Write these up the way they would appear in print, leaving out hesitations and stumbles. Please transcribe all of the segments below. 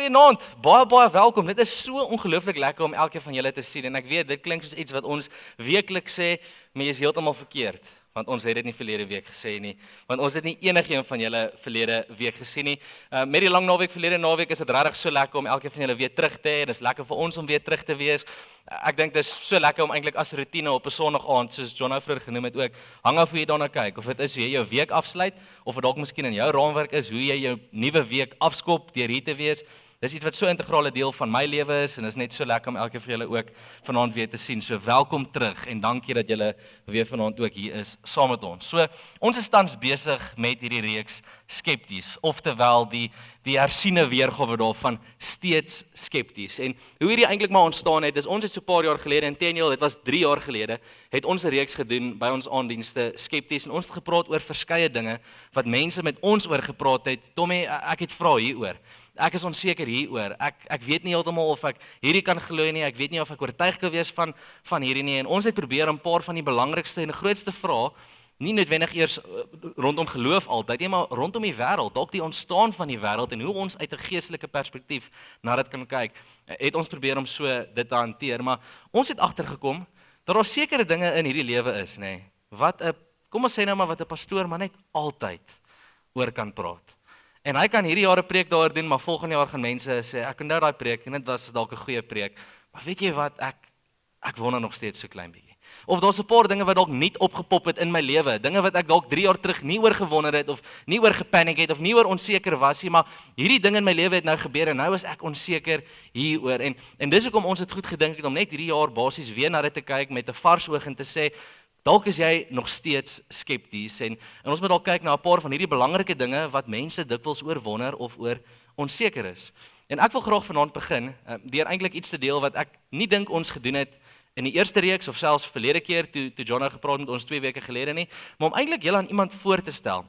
Goeienaand, baie welkom. Dit is so ongelooflik lekker om elkeen van julle te sien en ek weet dit klink soos iets wat ons weekliks sê, maar jy is heeltemal verkeerd, want ons het dit nie verlede week gesê nie, want ons het nie enigiemand van julle verlede week gesien nie. Met die lang naweek verlede naweek is dit regtig so lekker om elkeen van julle weer terug te hê. Dit is lekker vir ons om weer terug te wees. Ek dink dit is so lekker om eintlik as routine op 'n Sondag aand, soos John vroeër genoem het ook, hang af hoe jy daarna kyk, of dit is hoe jy jou week afsluit, of dit dalk miskien in jou raamwerk is hoe jy jou nuwe week afskop deur hier te wees. Dis iets wat so 'n integrale deel van my lewe is en is net so lekker om elkeen van julle ook vanaand weer te sien. So welkom terug en dankie dat julle weer vanaand ook hier is saam met ons. So ons is tans besig met hierdie reeks skepties, oftewel die hersiene weergawe daarvan steeds skepties. En hoe hierdie eintlik maar ontstaan het, is ons het so 'n paar jaar gelede, inteendeel, dit was 3 jaar gelede, het ons 'n reeks gedoen by ons aanddienste skepties en ons het gepraat oor verskeie dinge wat mense met ons oor gepraat het. Tommy, ek het vra hieroor. Ek is onseker hieroor. Ek weet nie heeltemal of ek hierdie kan glo nie. Ek weet nie of ek oortuig kan wees van hierdie nie. En ons het probeer 'n paar van die belangrikste en grootste vrae, nie noodwendig eers rondom geloof altyd nie, maar rondom die wêreld, dalk die ontstaan van die wêreld en hoe ons uit 'n geestelike perspektief na dit kan kyk, het ons probeer om so dit te hanteer. Maar ons het agtergekom dat daar sekere dinge in hierdie lewe is, nê, wat kom ons sê nou maar wat 'n pastoor maar net altyd oor kan praat. En hy kan hierdie jaar 'n preek daaroor doen, maar volgende jaar gaan mense sê, ek onthou daai preek en dit was dalk 'n goeie preek. Maar weet jy wat, ek wonder nog steeds so klein bietjie. Of daar's 'n paar dinge wat dalk nie opgepop het in my lewe, dinge wat ek dalk 3 jaar terug nie oor gewonder het of nie oor gepaniek het of nie oor onseker was nie, maar hierdie dinge in my lewe het nou gebeur en nou is ek onseker hieroor. En dis hoekom ons het goed gedink het om net hierdie jaar basies weer na dit te kyk met 'n vars oog en te sê, dalk is jy nog steeds skepties en ons moet dalk kyk na 'n paar van hierdie belangrike dinge wat mense dikwels oor wonder of oor onseker is. En ek wil graag vanaand begin deur eintlik iets te deel wat ek nie dink ons gedoen het in die eerste reeks of selfs verlede keer toe John gepraat met ons 2 weke gelede nie, maar om eintlik julle aan iemand voor te stel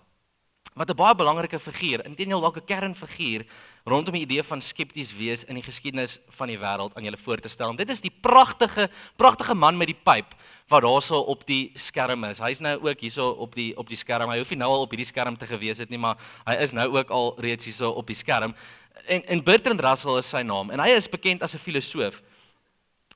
wat 'n baie belangrike figuur, inteendeel dalk 'n kernfiguur rondom die idee van skepties wees in die geskiedenis van die wêreld aan julle voor te stel. En dit is die pragtige man met die pyp wat daarso op die skerm is. Hy's nou ook hierso op die skerm. Hy hoef nie nou al op hierdie skerm te gewees het nie, maar hy is nou ook al reeds hierso op die skerm. En Bertrand Russell is sy naam en hy is bekend as 'n filosoof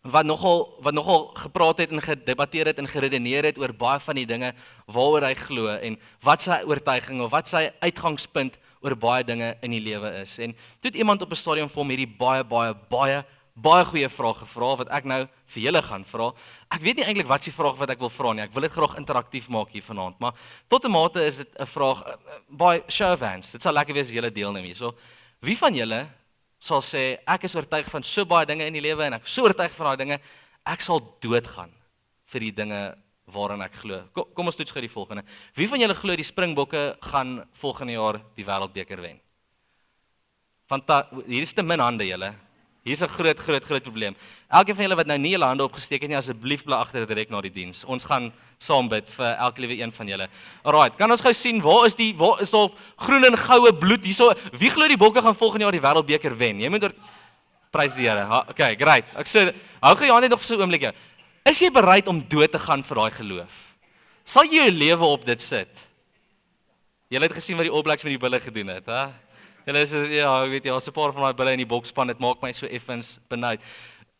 wat nogal gepraat het en gedebatteer het en geredeneer het oor baie van die dinge waaroor hy glo en wat sy oortuiging of wat sy uitgangspunt oor baie dinge in die lewe is. En toe het iemand op 'n stadium vir hom hierdie baie goeie vraag gevra wat ek nou vir julle gaan vra. Ek weet nie eintlik wat is die vraag wat ek wil vra nie. Ek wil dit graag interaktief maak hier vanaand, maar tot 'n mate is dit 'n vraag by show of hands. Dit sal lekker wees as julle deelneem hier. So, wie van julle sal sê ek is oortuig van so baie dinge in die lewe en ek is so oortuig van daai dinge, ek sal doodgaan vir die dinge waarin ek glo. Kom ons toets gou die volgende. Wie van julle glo die Springbokke gaan volgende jaar die Wêreldbeker wen? Hier is te min hande julle. Hier is 'n groot probleem. Elkeen van julle wat nou nie julle hande opgesteek het nie, asseblief bly agter direk na die diens. Ons gaan saam bid vir elke liewe een van julle. Alraait, kan ons gou sien waar is daar groen en goue bloed hierso? Wie glo die Bokke gaan volgende jaar die Wêreldbeker wen? Jy moet prys die Here. Okay, great. Ek sê hou gou jou hande nog vir so 'n oomblik. Is jy bereid om dood te gaan vir daai geloof? Sal jy jou lewe op dit sit? Julle het gesien wat die All Blacks met die bulle gedoen het, hè? Julle is ja, ek weet jy, daar's 'n paar van daai bulle in die boksspan, dit maak my so effens benoud.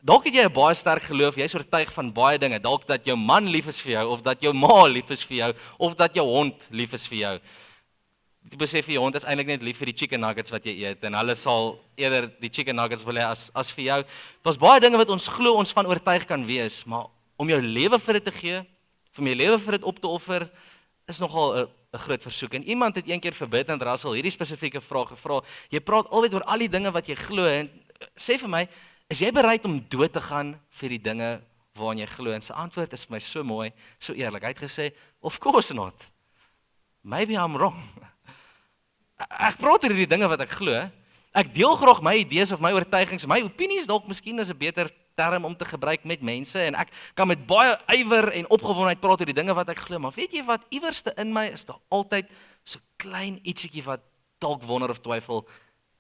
Dalk het jy 'n baie sterk geloof, jy's oortuig van baie dinge, dalk dat jou man lief is vir jou of dat jou ma lief is vir jou of dat jou hond lief is vir jou. Jy besef jou hond is eintlik net lief vir die chicken nuggets wat jy eet en hulle sal eerder die chicken nuggets wil hê as vir jou. Daar's baie dinge wat ons glo ons van oortuig kan wees, maar om jou lewe vir dit te gee, om jou lewe vir dit op te offer, is nogal 'n groot versoek. En iemand het eendag vir Bertrand Russell hierdie spesifieke vraag gevra. Jy praat altyd oor al die dinge wat jy glo en sê vir my, is jy bereid om dood te gaan vir die dinge waaraan jy glo? En sy antwoord is vir my so mooi, so eerlik. Hy het gesê, of course not. Maybe I'm wrong. Ek praat oor die dinge wat ek glo. Ek deel graag my idees of my oortuigings, my opinies dalk miskien is 'n beter term om te gebruik met mense en ek kan met baie ywer en opgewondenheid praat oor die dinge wat ek glo, maar weet jy wat, iewerste in my is daar altyd so klein ietsiekie wat dalk wonder of twyfel,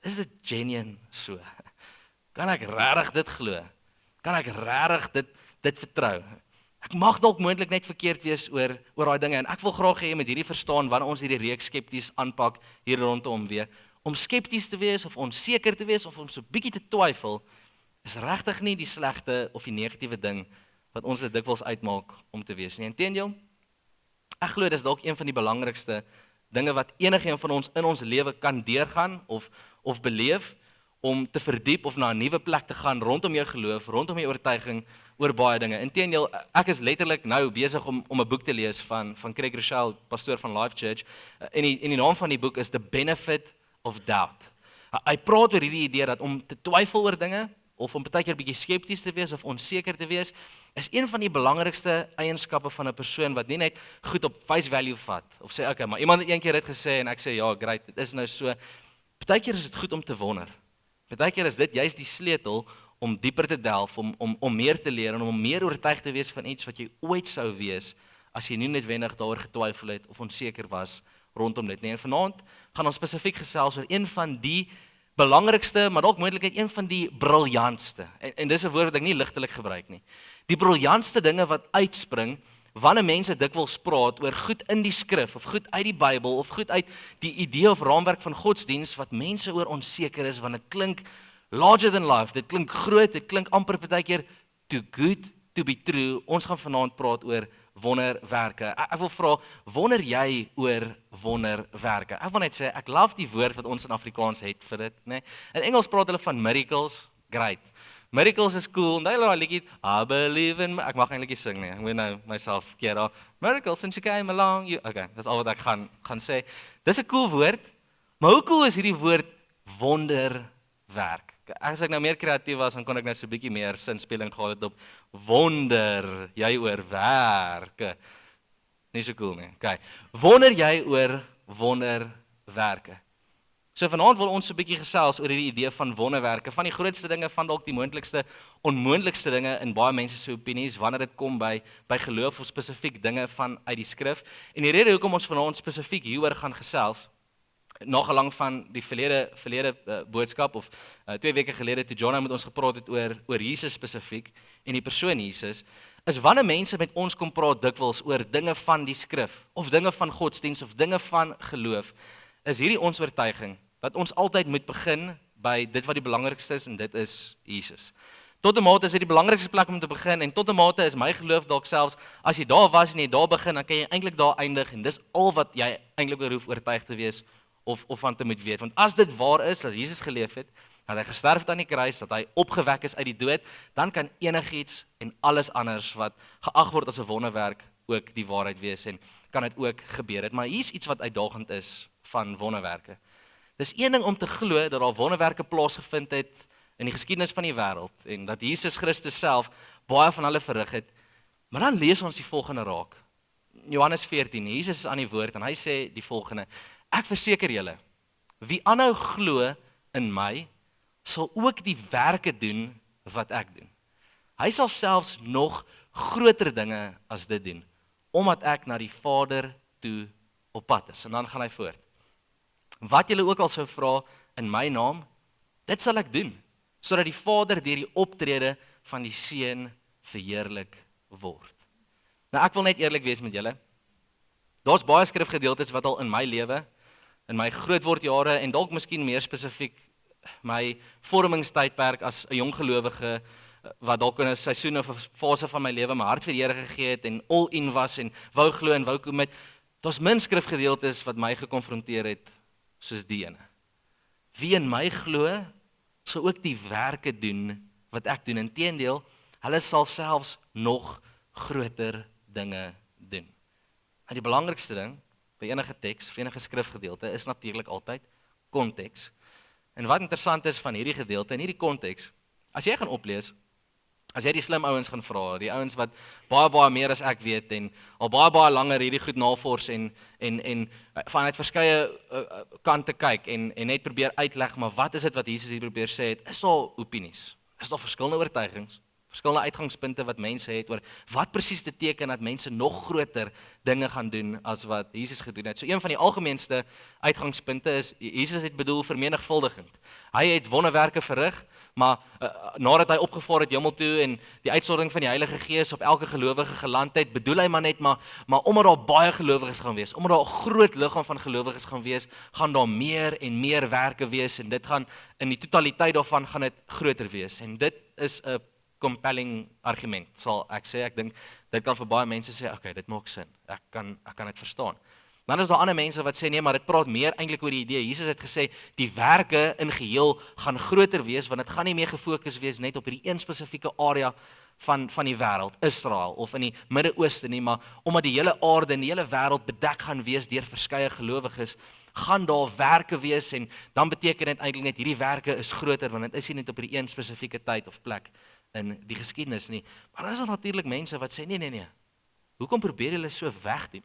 is dit genuine so? Kan ek regtig dit glo? Kan ek regtig dit vertrou? Ek mag dalk moontlik net verkeerd wees oor daai dinge en ek wil graag hê jy moet hierdie verstaan wanneer ons hierdie reeks skepties aanpak hier rondom weer. om skepties te wees of onseker te wees of om so bietjie te twyfel, is regtig nie die slegte of die negatiewe ding wat ons dit dikwels uitmaak om te wees nie. Inteendeel, ek glo dis dalk een van die belangrikste dinge wat enigeen van ons in ons lewe kan deurgaan of beleef, om te verdiep of na 'n nuwe plek te gaan rondom jou geloof, rondom jou oortuiging oor baie dinge. Inteendeel, ek is letterlik nou besig om 'n boek te lees van Craig Rochelle, pastoor van Life Church, en die naam van die boek is The Benefit of Doubt. Hy praat oor hierdie idee dat om te twyfel oor dinge, of om partykeer bietjie skepties te wees of onseker te wees, is een van die belangrikste eienskappe van 'n persoon wat nie net goed op face value vat, of sê, okay, maar iemand het eendag dit gesê, en ek sê, ja, great, dit is nou so. Partykeer is dit goed om te wonder. Partykeer is dit juist die sleutel om dieper te delf, om meer te leer, en om meer oortuig te wees van iets wat jy ooit sou wees, as jy nie noodwendig daaroor getwyfel het, of onseker was rondom dit nie. En vanaand gaan ons spesifiek gesels oor een van die belangrikste, maar dalk moontlik een van die briljantste, en dis 'n woord wat ek nie ligtelik gebruik nie, die briljantste dinge wat uitspring, wanneer mense dikwels praat oor goed in die skrif, of goed uit die Bybel, of goed uit die idee of raamwerk van godsdiens, wat mense oor onseker is, want dit klink larger than life, dit klink groot, dit klink amper partykeer too good to be true. Ons gaan vanaand praat oor wonderwerke. Ek wil vra, wonder jy oor wonderwerke? Ek wil net sê, ek love die woord wat ons in Afrikaans het vir dit, né? In Engels praat hulle van miracles, great. Miracles is cool, en daai liedjie, I believe in, ek mag eintlik nie sing nie, ek moet nou myself keer, miracles since you came along, okay, dis al wat ek gaan sê. Dis 'n cool woord, maar hoe cool is hierdie woord wonderwerk? As ek nou meer kreatief was, dan kon ek nou so 'n bietjie meer sinspeling gehad het op wonder jy oor werke. Nie so cool nie. Okay. Wonder jy oor wonderwerke? So vanaand wil ons so 'n bietjie gesels oor hierdie idee van wonderwerke, van die grootste dinge, van dalk die moontlikste, onmoontlikste dinge in baie mense se opinies wanneer dit kom by geloof of spesifiek dinge van uit die skrif. En die rede hoekom ons vanaand spesifiek hieroor gaan gesels, nagelang van die verlede boodskap, of 2 weke gelede toe John met ons gepraat het oor Jesus spesifiek en die persoon Jesus, is wanneer mense met ons kom praat dikwels oor dinge van die skrif, of dinge van godsdiens, of dinge van geloof, is hierdie ons oortuiging dat ons altyd moet begin by dit wat die belangrikste is, en dit is Jesus. Tot 'n mate is dit die belangrikste plek om te begin, en tot 'n mate is my geloof dalk selfs, as jy daar was en jy daar begin, dan kan jy eintlik daar eindig, en dis al wat jy eintlik oor hoef oortuig te wees, of van te moet weet. Want as dit waar is, dat Jesus geleef het, dat hy gesterf het aan die kruis, dat hy opgewek is uit die dood, dan kan enigiets en alles anders wat geag word as 'n wonderwerk ook die waarheid wees, en kan dit ook gebeur het. Maar hier's iets wat uitdagend is van wonderwerke. Dis een ding om te glo dat daar wonderwerke plaasgevind het in die geskiedenis van die wêreld, en dat Jesus Christus self baie van hulle verrig het, maar dan lees ons die volgende raak. Johannes 14, Jesus is aan die woord, en hy sê die volgende: ek verseker julle, wie aanhou glo in my, sal ook die werke doen wat ek doen. Hy sal selfs nog groter dinge as dit doen, omdat ek na die Vader toe op pad is. En dan gaan hy voort. Wat julle ook al sou vra in my naam, dit sal ek doen, sodat die Vader deur die optrede van die Seun verheerlik word. Nou ek wil net eerlik wees met julle. Daar's baie skrifgedeeltes wat al in my lewe, in my grootwordjare, en dalk miskien meer spesifiek my vormingstydperk as 'n jong gelowige, wat dalk in 'n seisoen of 'n fase van my lewe my hart vir die Here gegee het, en all in was, en wou glo en wou kom met. Daar's min skrifgedeeltes wat my gekonfronteer het soos die ene. Wie in my glo, sal ook die werke doen wat ek doen. Inteendeel, hulle sal selfs nog groter dinge doen. En die belangrikste ding by enige teks of enige skrifgedeelte is natuurlik altyd konteks. En wat interessant is van hierdie gedeelte, in hierdie konteks, as jy gaan oplees, as jy die slim ouens gaan vra, die ouens wat baie meer as ek weet, en al baie langer hierdie goed navors, en vanuit verskeie kante kyk, en net probeer uitleg, maar wat is dit wat Jesus hier probeer sê het, is daar opinies, is daar verskillende oortuigings, verskillende uitgangspunte wat mense het oor wat presies dit beteken dat mense nog groter dinge gaan doen as wat Jesus gedoen het. So een van die algemeenste uitgangspunte is, Jesus het bedoel vermenigvuldigend. Hy het wonderwerke verrig, maar nadat hy opgevaar het hemel toe en die uitstorting van die Heilige Gees op elke gelowige geland het, bedoel hy maar net maar omdat daar baie gelowiges gaan wees, omdat daar 'n groot liggaam van gelowiges gaan wees, gaan daar meer en meer werke wees en dit gaan in die totaliteit daarvan gaan dit groter wees. En dit is 'n compelling argument, sal ek sê. Ek dink dit kan vir baie mense sê, okay, dit maak sin. Ek kan dit verstaan. Dan is daar ander mense wat sê nee, maar dit praat meer eintlik oor die idee. Jesus het gesê die werke in geheel gaan groter wees want dit gaan nie meer gefokus wees net op hierdie een spesifieke area van die wêreld, Israel of in die Midde-Ooste nie, maar omdat die hele aarde en die hele wêreld bedek gaan wees deur verskeie gelowiges, gaan daar werke wees en dan beteken dit eintlik net hierdie werke is groter want dit is nie net op hierdie een spesifieke tyd of plek in die geskiedenis nie. Maar dan is daar natuurlik mense wat sê nee. Hoekom probeer julle so wegdoen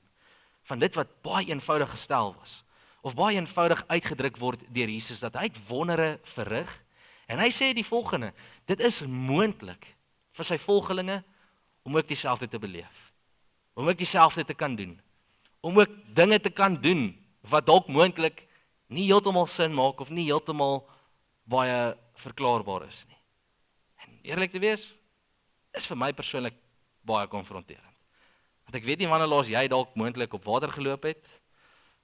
van dit wat baie eenvoudig gestel was of baie eenvoudig uitgedruk word deur Jesus dat hy wondere verrig en hy sê die volgende: dit is moontlik vir sy volgelinge om ook dieselfde te beleef, om ook dieselfde te kan doen, om ook dinge te kan doen wat dalk moontlik nie heeltemal sin maak of nie heeltemal baie verklaarbaar is nie. En eerlik te wees, is vir my persoonlik baie konfronterend. Want ek weet nie wanneer laas jy dalk moontlik op water geloop het,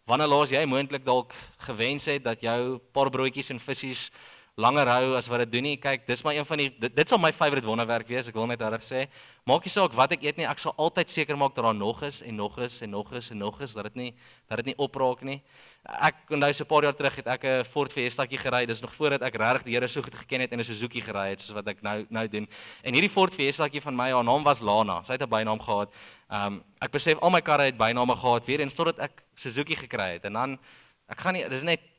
wanneer laas jy moontlik dalk gewens het dat jou paar broodjies en visse langer hou as wat dit doen nie. Kyk, dis maar een van dit sal my favourite wonderwerk wees, ek wil net reg sê. Maak nie saak wat ek eet nie, ek sal altyd seker maak dat daar nog is en nog is en nog is en nog is, dat dit nie opraak nie. Ek onthou so 'n paar jaar terug het ek 'n Ford Fiestaatjie gery, dis nog voordat ek regtig die Here so goed geken het en 'n Suzuki gery het soos wat ek nou doen. En hierdie Ford Fiestaatjie van my, haar naam was Lana. Sy het 'n bynaam gehad. Ek besef al my karre het byname gehad weer eens totdat ek Suzuki gekry het. En dan ek gaan nie,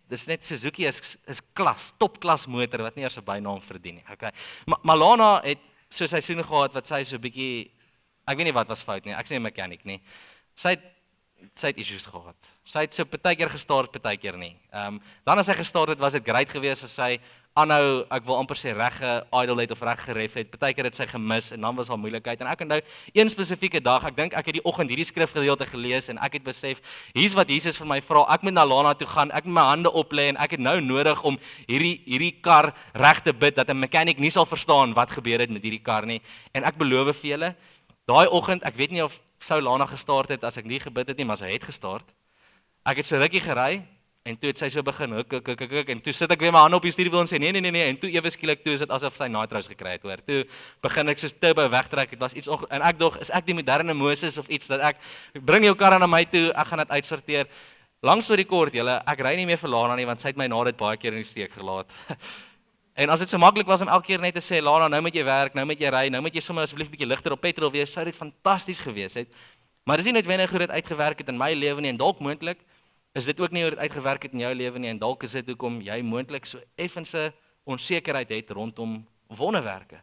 dis net Suzuki is klas, topklas motor wat nie eers 'n bynaam verdien nie. Okay. Maar Lana het so seisoene gehad wat sy so 'n bietjie, ek weet nie wat was fout nie. Ek sê 'n mechanic nie. Sy het issues gehad. Sy het so partykeer gestart, partykeer nie. Dan as sy gestart het, was dit great geweest as sy aanhou, ek wil amper sê reg idle het of reg geref het. Partykeer het sy gemis en dan was haar moeilikheid. En ek onthou een spesifieke dag, ek dink ek het die oggend hierdie skrifgedeelte gelees en ek het besef, hier's wat Jesus vir my vra. Ek moet na Lana toe gaan. Ek moet my hande oplê en ek het nou nodig om hierdie kar reg te bid dat 'n mechanic nie sal verstaan wat gebeur het met hierdie kar nie. En ek beloof vir julle, daai oggend, ek weet nie of sou Lana gestart het as ek nie gebid het nie, maar sy het gestart. Ek het so rukkie gery en toe het sy so begin en toe sit ek weer my hande op die stuurwiel en sê nee en toe ewe skielik toe is dit asof sy nitrous gekry het, hoor. Toe begin ek soos turbo wegtrek. Dit was iets en ek dog, is ek die moderne Moses of iets dat ek bring jou kar na my toe, ek gaan dit uitsorteer. Langs storie kort, julle, ek ry nie meer vir Lana nie want sy het my na dit baie keer in die steek gelaat. En as dit so maklik was om elke keer net te sê, Lana, nou moet jy werk, nou moet jy ry, nou moet jy sommer asseblief 'n bietjie ligter op petrol wees, sou dit fantasties gewees het. Maar dis nie noodwendig hoe dit uitgewerk het in my lewe nie en dalk moontlik is dit ook nie hoe dit uitgewerk het in jou lewe nie en dalk is dit hoekom jy moontlik so effense onsekerheid het rondom wonderwerke.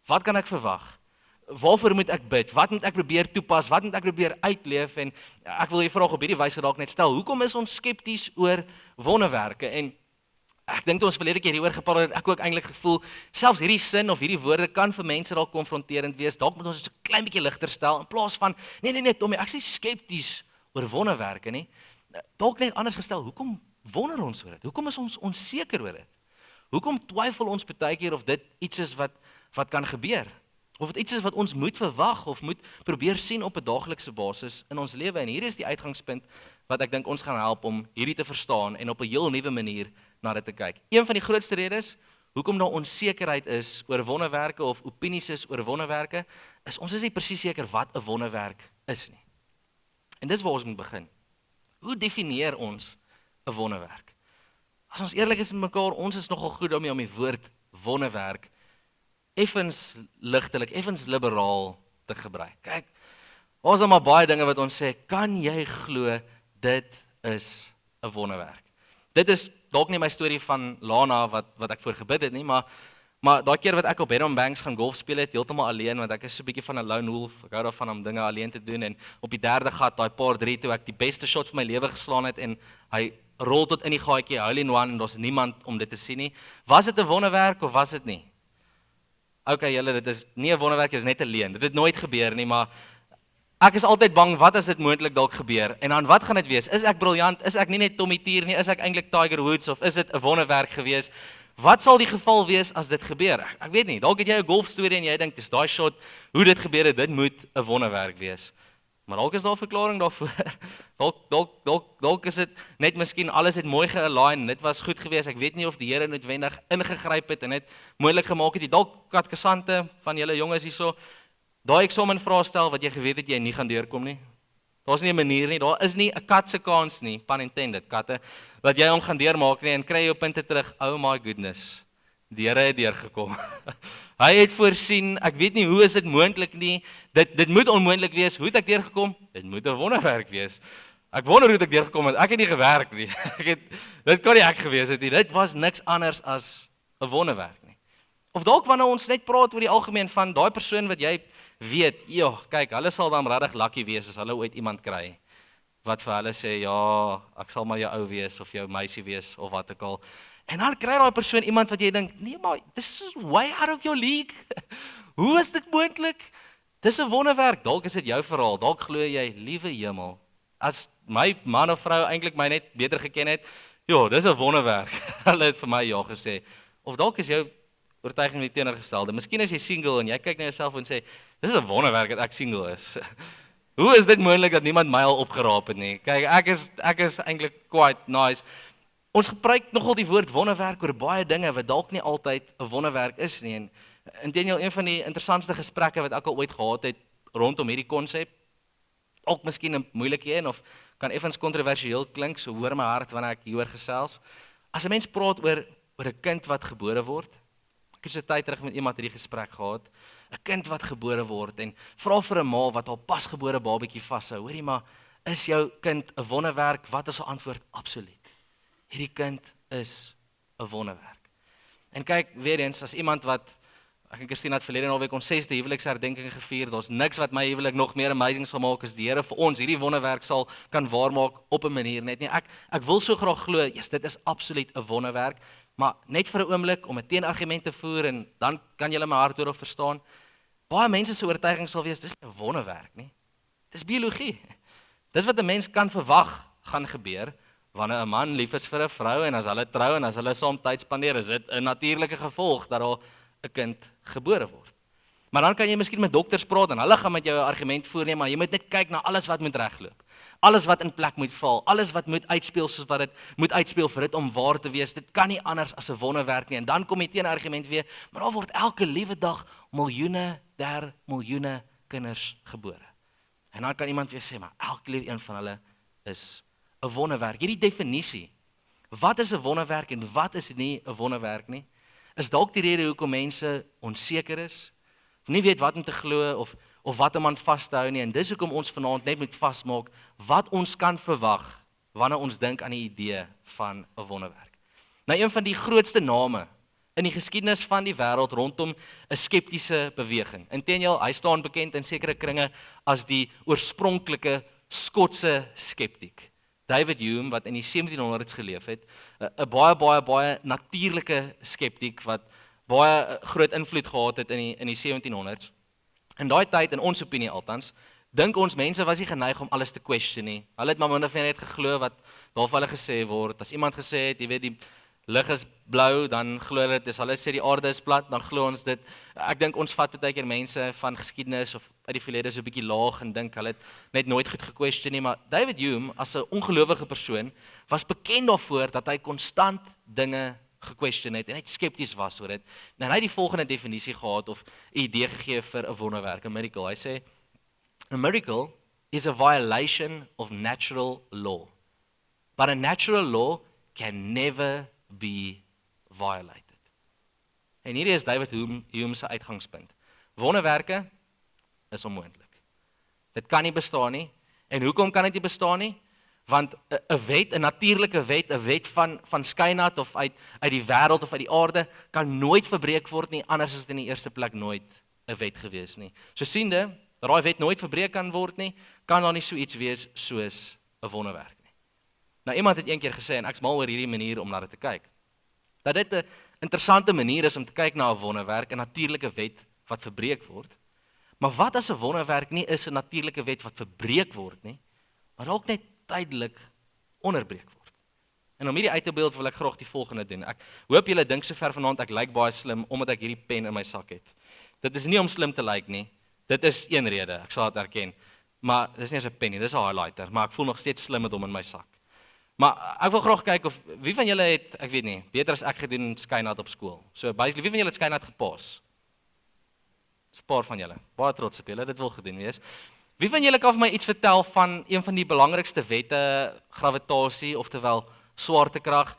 Wat kan ek verwag? Waarvoor moet ek bid? Wat moet ek probeer toepas? Wat moet ek probeer uitleef? En ek wil jy vraag op hierdie wyse dalk net stel, hoekom is ons skepties oor wonderwerke? En ek dink ons verlede keer hieroor gepraat het, ek ook eintlik gevoel, selfs hierdie sin of hierdie woorde kan vir mense dalk konfronterend wees. Dalk moet ons dit so klein bietjie ligter stel in plaas van nee Tommy, ek is nie skepties oor wonderwerke nie. Dalk net anders gestel, hoekom wonder ons oor dit? Hoekom is ons onseker oor dit? Hoekom twyfel ons baie keer of dit iets is wat kan gebeur? Of dit iets is wat ons moet verwag of moet probeer sien op 'n daaglikse basis in ons lewe? En hier is die uitgangspunt wat ek dink ons gaan help om hierdie te verstaan en op 'n heel nuwe manier na dit te kyk. Een van die grootste redes hoekom daar onsekerheid is oor wonderwerke of opinies is oor wonderwerke, is ons is nie presies seker wat 'n wonderwerk is nie. En dis waar ons moet begin. Hoe definieer ons 'n wonderwerk? As ons eerlik is met mekaar, ons is nogal goed om die woord wonderwerk effens ligtelik, effens liberaal te gebruik. Kyk, ons het maar baie dinge wat ons sê, kan jy glo dit is 'n wonderwerk? Dit is dalk nie my storie van Lana wat ek voor gebid het nie, maar daai keer wat ek op Heron Banks gaan golf speel het, heeltemal alleen, want ek is so 'n bietjie van 'n lone wolf, ek hou daarvan om dinge alleen te doen, en op die derde gat, daai par 3 toe ek die beste shot van my lewe geslaan het, en hy rol tot in die gaatjie, hole in one, en daar's niemand om dit te sien nie. Was dit 'n wonderwerk of was dit nie? Okay, julle, dit is nie 'n wonderwerk, dit is net 'n leuen. Dit het nooit gebeur nie, maar ek is altyd bang, wat as dit moontlik dalk gebeur? En dan wat gaan dit wees? Is ek briljant? Is ek nie net Tommy Tier nie? Is ek eintlik Tiger Woods of is dit 'n wonderwerk gewees? Wat sal die geval wees as dit gebeur? Ek weet nie, dalk het jy 'n golfstorie en jy dink dis daai shot, hoe dit gebeur het, dit moet 'n wonderwerk wees. Maar dalk is daar 'n verklaring daarvoor. Dalk is dit net miskien alles het mooi ge-align, dit was goed geweest. Ek weet nie of die Here noodwendig ingegryp het en dit moontlik gemaak het. Dalk katkasante van julle jonges hierso, daai eksamenvrae stel wat jy geweet het jy nie gaan deurkom nie. Daar's nie 'n manier nie, daar is nie 'n kat se kans nie, pun intended, katte, dat jy hom gaan deurmaak nie en kry jou punte terug. Oh my goodness. Die Here het deurgekom. Hy het voorsien, ek weet nie hoe is dit moontlik nie. Dit moet onmoontlik wees. Hoe het ek deurgekom? Dit moet 'n wonderwerk wees. Ek wonder hoe het ek deurgekom het. Ek het nie gewerk nie. Dit kan nie ek gewees het nie. Dit was niks anders as 'n wonderwerk nie. Of dalk wanneer ons net praat oor die algemeen van daai persoon wat jy weet, ja, kyk, hulle sal dan regtig lucky wees as hulle ooit iemand kry wat vir hulle sê, ja, ek sal maar jou ou wees of jou meisie wees of wat ook al. En dan kry daai persoon iemand wat jy dink, nee maar, this is way out of your league. Hoe is dit moontlik? Dis 'n wonderwerk. Dalk is dit jou verhaal. Dalk glo jy, liewe hemel, as my man of vrou eintlik my net beter geken het, ja, dis 'n wonderwerk. Hulle het vir my ja gesê. Of dalk is jou oortuiging die teenoorgestelde. Miskien as jy single en jy kyk na jouself en sê, dis 'n wonderwerk dat ek single is. Hoe is dit moontlik dat niemand my al opgeraap het nie? Kyk, ek is eintlik quite nice. Ons gebruik nogal die woord wonderwerk oor baie dinge wat dalk nie altyd 'n wonderwerk is nie. En inteendeel een van die interessantste gesprekke wat ek al ooit gehad het rondom hierdie konsep, ook miskien 'n moeilike een of kan effens kontroversieel klink, so hoor my hart wanneer ek hieroor gesels. As 'n mens praat oor 'n kind wat gebore word, ek het so tyd terug met iemand hierdie gesprek gehad, 'n kind wat gebore word en vra vir 'n ma wat haar pasgebore babatjie vashou, hoorie maar, is jou kind 'n wonderwerk? Wat is haar antwoord? Absoluut. Hierdie kind is 'n wonderwerk. En kyk, weer eens, as iemand wat, ek en Christine het verlede naweek ons 6de huweliksherdenking gevier, daar's niks wat my huwelik nog meer amazing sal maak as die Here vir ons hierdie wonderwerk sal kan waarmaak op 'n manier net nie. Ek wil so graag glo, yes, dit is absoluut 'n wonderwerk, maar net vir 'n oomblik om 'n teenargument te voer en dan kan julle my hart oor verstaan. Baie mense se oortuiging sal wees, dis 'n wonderwerk, nie? Dis biologie. Dis wat 'n mens kan verwag gaan gebeur wanneer 'n man lief is vir 'n vrou en as hulle trou en as hulle saam tyd spandeer, is dit 'n natuurlike gevolg dat daar 'n kind gebore word. Maar dan kan jy miskien met dokters praat en hulle gaan met jou 'n argument voer, nee, maar jy moet net kyk na alles wat moet regloop. Alles wat in plek moet val, alles wat moet uitspeel soos wat dit moet uitspeel vir dit om waar te wees. Dit kan nie anders as 'n wonderwerk nie. En dan kom jy teen 'n argument weer, maar daar word elke liewe dag miljoene kinders gebore. En dan kan iemand weer sê, maar elke liewe een van hulle is 'n wonderwerk. Hierdie definisie, wat is 'n wonderwerk en wat is nie 'n wonderwerk nie, is dalk die rede hoekom mense onseker is, of nie weet wat om te glo of wat om aan vas te hou nie. En dis hoekom ons vanaand net moet vasmaak wat ons kan verwag wanneer ons dink aan die idee van 'n wonderwerk. Nou, een van die grootste name in die geskiedenis van die wêreld rondom 'n skeptiese beweging. Inteendeel, hy staan bekend in sekere kringe as die oorspronklike Skotse skeptiek. David Hume, wat in die 1700s geleef het, 'n baie natuurlike skeptiek wat baie groot invloed gehad het in die 1700s. In daai tyd, in ons opinie althans, dink ons mense was nie geneig om alles te question nie. Hulle het maar min of meer net geglo wat daar vir hulle gesê word. As iemand gesê het, jy weet, die lig is blou, dan glo hulle dit. As hulle sê die aarde is plat, dan glo ons dit. Ek dink ons vat baie keer mense van geskiedenis of uit die verlede so 'n bietjie laag en dink hulle het net nooit goed gequestion nie, maar David Hume as 'n ongelowige persoon was bekend daarvoor dat hy konstant dinge gequestion het en net skepties was oor dit. En hy het die volgende definisie gehad of 'n idee gegee vir 'n wonderwerk, 'n miracle. Hy sê, a miracle is a violation of natural law. But a natural law can never be violated. En hierdie is David Hume se uitgangspunt. Wonderwerke is onmoontlik. Dit kan nie bestaan nie. En hoekom kan dit nie bestaan nie? Want 'n wet, 'n natuurlike wet, 'n wet van skynheid of uit die wêreld of uit die aarde kan nooit verbreek word nie, anders is dit in die eerste plek nooit 'n wet gewees nie. So siende, dat daai wet nooit verbreek kan word nie, kan daar nie so iets wees soos 'n wonderwerk nie. Nou, iemand het eendag gesê, en ek's mal oor hierdie manier om na dit te kyk, dat dit 'n interessante manier is om te kyk na 'n wonderwerk, 'n natuurlike wet wat verbreek word. Maar wat as 'n wonderwerk nie is 'n natuurlike wet wat verbreek word nie, maar dalk net tydelik onderbreek word? En om hierdie uit te beeld wil ek graag die volgende doen. Ek hoop julle dink sover vanaand ek lyk baie slim omdat ek hierdie pen in my sak het. Dit is nie om slim te lyk nie. Dit is een rede, ek sal dit erken. Maar dis nie eens 'n pen nie, dis 'n highlighter, maar ek voel nog steeds slim met hom in my sak. Maar ek wil graag kyk of wie van julle het, ek weet nie, beter as ek gedoen skynat op skool. So basically wie van julle het skynat gepaas? Dis 'n paar van julle. Baie trots op julle, dit wil gedoen wees. Wie van julle kan vir my iets vertel van een van die belangrikste wette, gravitasie, oftewel swaartekrag?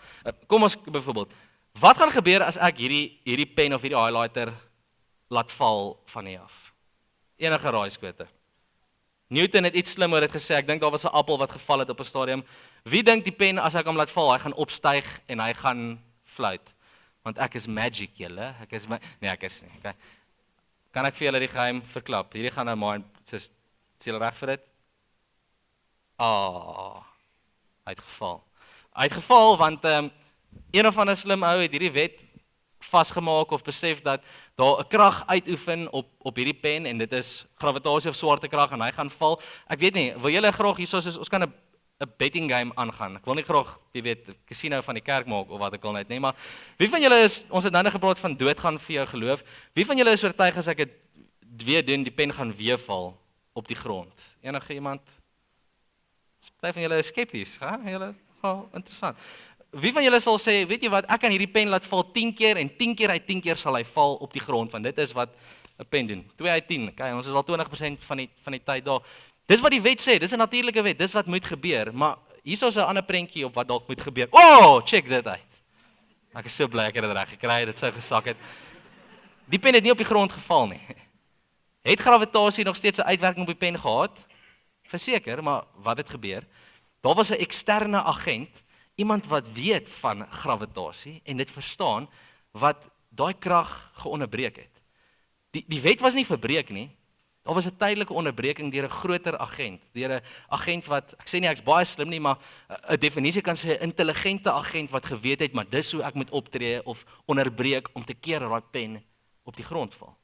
Kom ons byvoorbeeld, wat gaan gebeur as ek hierdie pen of hierdie highlighter laat val van hier af? Enige raaiskote. Newton het iets slimmer het gesê, ek dink daar was 'n appel wat geval het op 'n stadium. Wie dink die pen as ek hom laat val, hy gaan opstyg en hy gaan float? Want ek is magic, julle. Nee, ek is nie. Okay. Kan ek vir julle die geheim verklap? Hierdie gaan nou maar is julle reg vir dit? Uitgeval want een of ander slim ou het hierdie wet vasgemaak of besef dat daar 'n krag uitoefen op hierdie pen en dit is gravitasie of swaartekrag en hy gaan val. Ek weet nie, wil julle graag hierso ons kan 'n betting game aangaan. Ek wil nie graag, jy weet, 'n casino van die kerk maak of wat ek al net nie, maar wie van julle is, ons het nou net gepraat van doodgaan vir jou geloof. Wie van julle is oortuig as ek dit weer doen, die pen gaan weer val op die grond? Enige iemand? Party van julle is skepties, hè? Julle, interessant. Wie van julle sal sê, weet jy wat, ek kan hierdie pen laat val 10 keer en 10 keer uit 10 keer sal hy val op die grond, want dit is wat 'n pen doen. 2 uit 10. Okay, ons is al 20% van die tyd daar. Dis wat die wet sê, dis 'n natuurlike wet, dis wat moet gebeur, maar hierso is 'n ander prentjie op wat dalk moet gebeur. Check dit uit. Ek is so bly ek het dit reg gekry, dit sou gesak het. Die pen het nie op die grond geval nie. Het gravitasie nog steeds 'n uitwerking op die pen gehad? Verseker, maar wat het gebeur? Daar was 'n eksterne agent, iemand wat weet van gravitasie en dit verstaan, wat daai krag geonderbreek het. Die wet was nie verbreek nie. Daar was 'n tydelike onderbreking deur 'n groter agent, deur 'n agent wat, ek sê nie ek's baie slim nie, maar 'n definisie kan sê 'n intelligente agent wat geweet het, maar dis hoe ek moet optree of onderbreek om te keer dat daai pen op die grond val.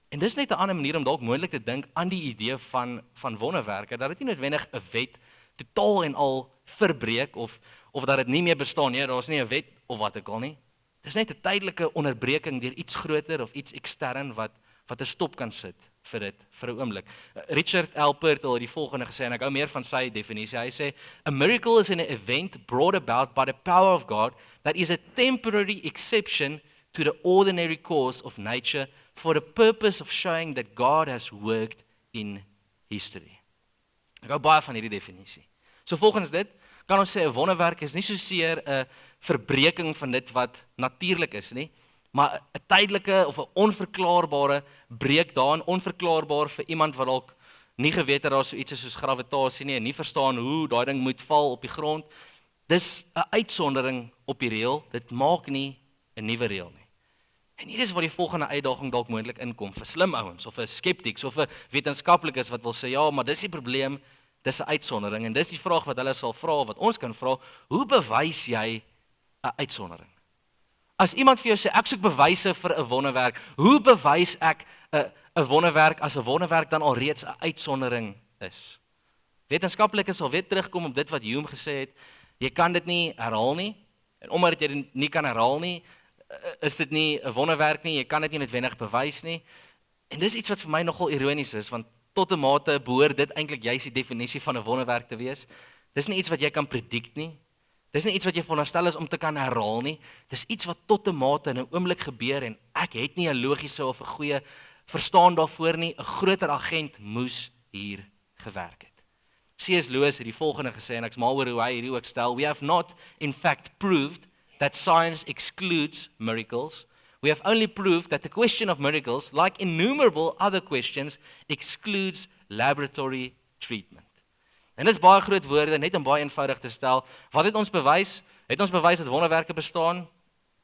En dis net 'n ander manier om dalk moontlik te dink aan die idee van wonderwerke, dat dit nie noodwendig 'n wet totaal en al verbreek of dat dit nie meer bestaan nie, daar's nie 'n wet of wat ek al nie. Dis net 'n tydelike onderbreking deur iets groter of iets ekstern wat 'n stop kan sit vir dit vir 'n oomblik. Richard L. Purtle het die volgende gesê en ek hou meer van sy definisie. Hy sê a miracle is an event brought about by the power of God that is a temporary exception to the ordinary course of nature for the purpose of showing that God has worked in history. Ek hou baie van hierdie definisie. So volgens dit kan ons sê 'n wonderwerk is nie soseer 'n verbreeking van dit wat natuurlik is nie, maar 'n tydelike of 'n onverklaarbare breekdaan, onverklaarbaar vir iemand wat dalk nie geweet het daar so iets is soos gravitasie nie en nie verstaan hoe daai ding moet val op die grond. Dis 'n uitsondering op die reël. Dit maak nie 'n nuwe reël nie. En hier is waar die volgende uitdaging dalk moontlik inkom vir slim ouens of 'n skeptieks of 'n wetenskaplikes wat wil sê ja, maar dis die probleem, dis 'n uitsondering en dis die vraag wat hulle sal vra, wat ons kan vra, hoe bewys jy 'n uitsondering? As iemand vir jou sê ek soek bewyse vir 'n wonderwerk, hoe bewys ek 'n wonderwerk as 'n wonderwerk dan alreeds 'n uitsondering is? Wetenskaplikes sal weer terugkom op dit wat Hume gesê het, jy kan dit nie herhaal nie en omdat jy dit nie kan herhaal nie, is dit nie 'n wonderwerk nie, jy kan dit nie noodwendig bewys nie. En dis iets wat vir my nogal ironies is, want tot 'n mate behoort dit eintlik juis die definisie van 'n wonderwerk te wees. Dis nie iets wat jy kan predict nie. Dis nie iets wat jy veronderstel is om te kan herhaal nie. Dis iets wat tot 'n mate in 'n oomblik gebeur en ek het nie 'n logiese of 'n goeie verstaan daarvoor nie. 'n Groter agent moes hier gewerk het. C.S. Lewis het die volgende gesê en ek's mal oor hoe hy hierdie ook stel. We have not in fact proved that science excludes miracles. We have only proved that the question of miracles, like innumerable other questions, excludes laboratory treatment. En dis baie groot woorde, net om baie eenvoudig te stel. Wat het ons bewys? Het ons bewys dat wonderwerke bestaan?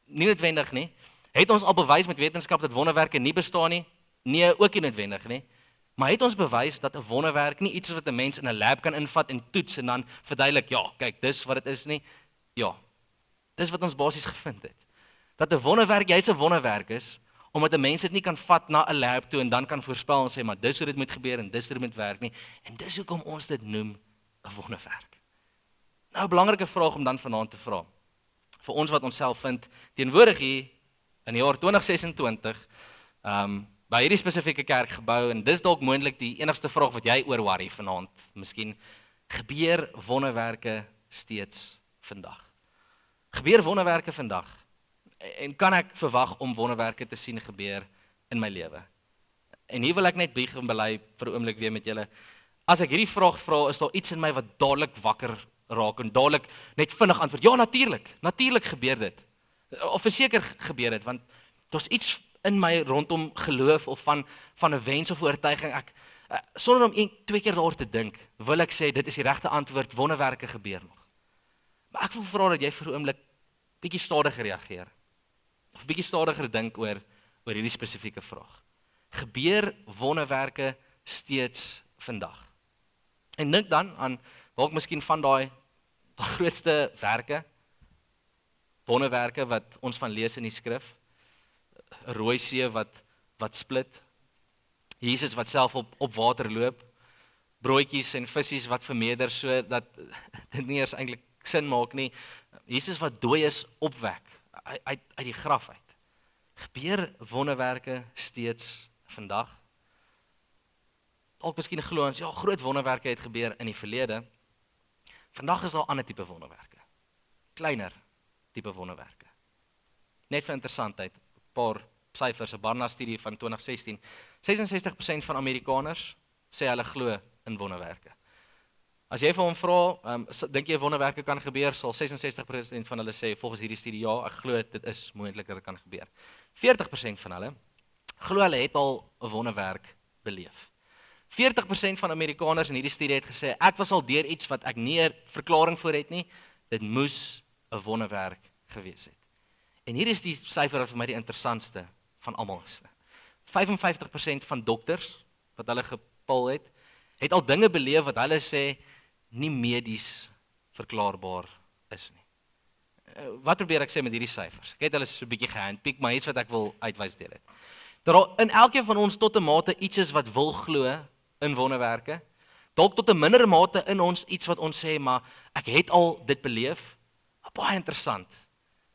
Nie noodwendig nie. Het ons al bewys met wetenskap dat wonderwerke nie bestaan nie? Nee, ook nie noodwendig nie. Maar het ons bewys dat 'n wonderwerk nie iets is wat 'n mens in 'n lab kan invat en toets en dan verduidelik, ja, kyk, dis wat dit is nie. Ja. Dis wat ons basies gevind het. Dat 'n wonderwerk juis 'n wonderwerk is, omdat 'n mens dit nie kan vat na 'n lab toe en dan kan voorspel en sê, maar dis hoe dit moet gebeur en dis hoe dit moet werk nie. En dis hoekom ons dit noem 'n wonderwerk. Nou 'n belangrike vraag om dan vanaand te vra. Vir ons wat onsself vind teenwoordig hier in die jaar 2026, by hierdie spesifieke kerkgebou, en dis dalk moontlik die enigste vraag wat jy oor worry vanaand. Miskien gebeur wonderwerke steeds vandag. Gebeur wonderwerke vandag? En kan ek verwag om wonderwerke te sien gebeur in my lewe? En hier wil ek net bieg en bely vir 'n oomblik weer met julle. As ek hierdie vraag vra, is daar iets in my wat dadelik wakker raak en dadelik net vinnig antwoord. Ja, natuurlik gebeur dit. Of verseker gebeur dit, want daar's iets in my rondom geloof of van 'n wens of oortuiging. Ek sonder om twee keer daaroor te dink, wil ek sê dit is die regte antwoord, wonderwerke gebeur nog. Maar ek wil vra dat jy vir 'n oomblik bietjie stadiger reageer. Of bietjie stadiger dink oor hierdie spesifieke vraag. Gebeur wonderwerke steeds vandag? En dink dan aan dalk miskien van daai grootste werke, wonderwerke wat ons van lees in die skrif. 'n Rooi see wat split. Jesus wat self op water loop. Broodjies en visse wat vermeerder sodat dit nie eers eintlik sin maak nie. Jesus wat dooies opwek uit die graf uit. Gebeur wonderwerke steeds vandag? Dalk miskien glo ons, ja, groot wonderwerke het gebeur in die verlede. Vandag is daar ander tipe wonderwerke. Kleiner tipe wonderwerke. Net vir interessantheid, 'n paar syfers, 'n Barna-studie van 2016. 66% van Amerikaners sê hulle glo in wonderwerke. As jy vir hom vra, dink jy wonderwerke kan gebeur, sal 66% van hulle sê volgens hierdie studie ja, ek glo dit is moontlik dat dit kan gebeur. 40% van hulle glo hulle het al 'n wonderwerk beleef. 40% van Amerikaners in hierdie studie het gesê ek was al deur iets wat ek nie 'n verklaring voor het nie, dit moes 'n wonderwerk gewees het. En hier is die syfer wat vir my die interessantste van almal is. 55% van dokters wat hulle gepul het al dinge beleef wat hulle sê nie medies verklaarbaar is nie. Wat probeer ek sê met hierdie syfers? Ek het hulle so 'n bietjie gehandpick, maar iets wat ek wil uitwys deur dit. Daar in elkeen van ons tot 'n mate iets is wat wil glo in wonderwerke. Dalk tot 'n minder mate in ons iets wat ons sê, maar ek het al dit beleef. Baie interessant.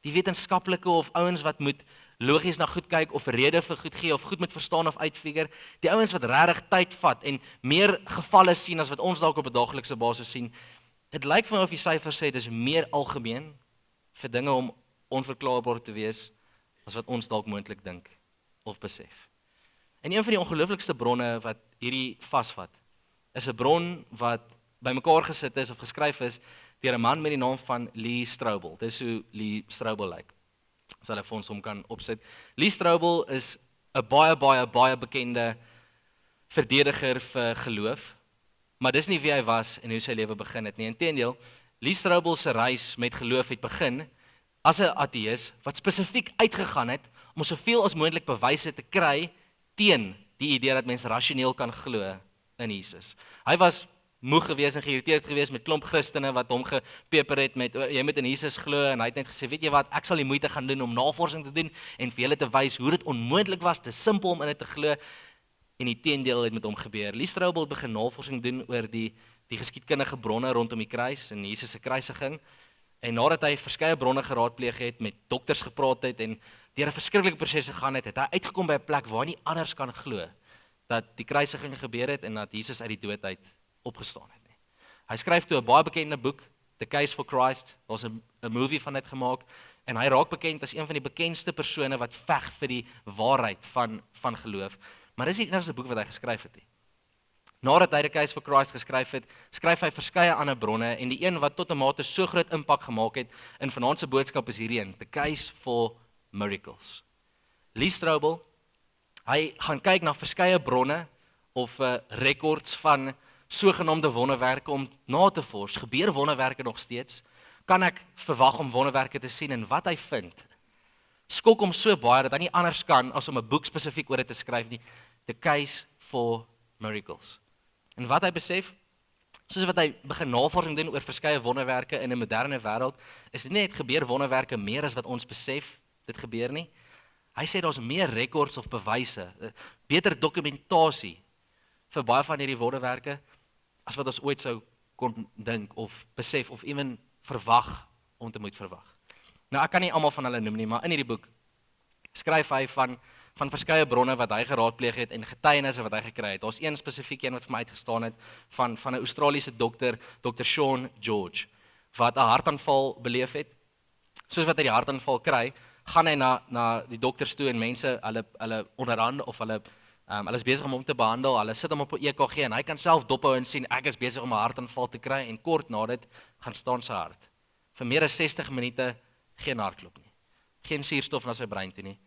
Die wetenskaplike of ouens wat moet logies na goed kyk of rede vir goed gee of goed moet verstaan of uitfigure, die ouens wat regtig tyd vat en meer gevalle sien as wat ons dalk op 'n daaglikse basis sien. Dit lyk vir my of die syfers sê dis meer algemeen vir dinge om onverklaarbaar te wees as wat ons dalk moontlik dink of besef. En een van die ongelooflikste bronne wat hierdie vasvat, is 'n bron wat bymekaar gesit is of geskryf is deur 'n man met die naam van Lee Strobel. Dis hoe Lee Strobel lyk. Sal ek vir ons hom kan opsit. Lee Strobel is 'n baie bekende verdediger vir geloof, maar dis nie wie hy was en hoe sy lewe begin het nie. Inteendeel, Lee Strobel se reis met geloof het begin as 'n ateïs wat spesifiek uitgegaan het om soveel as moontlik bewyse te kry teen die idee dat mens rasioneel kan glo in Jesus. Hy was moeg gewees en geïrriteerd gewees met klomp Christene wat hom gepeper het met jy moet in Jesus glo, en hy het net gesê, weet jy wat, ek sal die moeite gaan doen om navorsing te doen en vir julle te wys hoe dit onmoontlik was, te simpel om in dit te glo, en die teendeel het met hom gebeur. Lee Strobel het begin navorsing doen oor die geskiedkundige bronne rondom die kruis en Jesus se kruisiging, en nadat hy verskeie bronne geraadpleeg het, met dokters gepraat het en deur 'n verskriklike proses gegaan het, het hy uitgekom by 'n plek waar hy nie anders kan glo dat die kruisiging gebeur het en dat Jesus uit die dood uit opgestaan het nie. Hy skryf toe 'n baie bekende boek, The Case for Christ. Daar's 'n movie van dit gemaak en hy raak bekend as een van die bekendste persone wat veg vir die waarheid van geloof. Maar dis nie die enigste boek wat hy geskryf het nie. Nadat hy The Case for Christ geskryf het, skryf hy verskeie ander bronne en die een wat tot 'n mate so groot impak gemaak het in vanaand se boodskap is hierdie een, The Case for Miracles. Lee Strobel, hy gaan kyk na verskeie bronne of rekords van sogenaamde wonderwerke om na te vors. Gebeur wonderwerke nog steeds? Kan ek verwag om wonderwerke te sien? En wat hy vind, skok hom so baie dat hy nie anders kan as om 'n boek spesifiek oor dit te skryf nie, The Case for Miracles. En wat hy besef, soos wat hy begin navorsing doen oor verskeie wonderwerke in 'n moderne wêreld, is dit net gebeur wonderwerke meer as wat ons besef dit gebeur nie. Hy sê daar's meer rekords of bewyse, beter dokumentasie vir baie van hierdie wonderwerke as wat ons ooit sou kon dink of besef of ewen verwag om te moet verwag. Nou ek kan nie almal van hulle noem nie, maar in hierdie boek skryf hy van verskeie bronne wat hy geraadpleeg het en getuienisse wat hy gekry het. Daar's een spesifiek een wat vir my uitgestaan het van 'n Australiese dokter, Dr. Sean George, wat 'n hartaanval beleef het. Soos wat hy die hartaanval kry, gaan hy na die dokters toe en mense hulle onderhand of hulle is besig om hom te behandel. Hulle sit hom op 'n EKG en hy kan self dophou en sien ek is besig om 'n hartaanval te kry en kort na dit gaan staan sy hart. Vir meer as 60 minute geen hartklop nie. Geen suurstof na sy brein toe nie.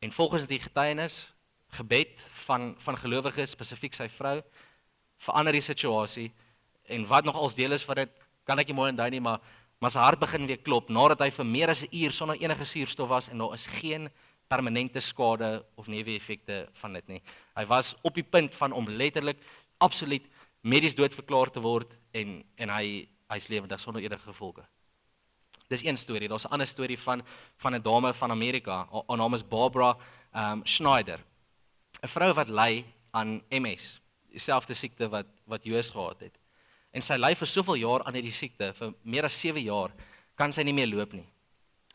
En volgens die getuienis, gebed van gelowiges, spesifiek sy vrou, verander die situasie en wat nog als deel is van dit, kan ek nie mooi onthou nie, maar sy hart begin weer klop nadat hy vir meer as 'n uur sonder enige suurstof was en daar is geen permanente skade of neeweffekte van dit nie. Hy was op die punt van om letterlik absoluut medies dood verklaar te word en hy's lewendig sonder enige gevolge. Dis een storie. Daar's 'n ander storie van 'n dame van Amerika. Haar naam is Barbara Schneider. 'n Vrou wat ly aan MS, dieselfde siekte wat Joos gehad het. En sy ly vir soveel jaar aan hierdie siekte, vir meer as 7 jaar, kan sy nie meer loop nie.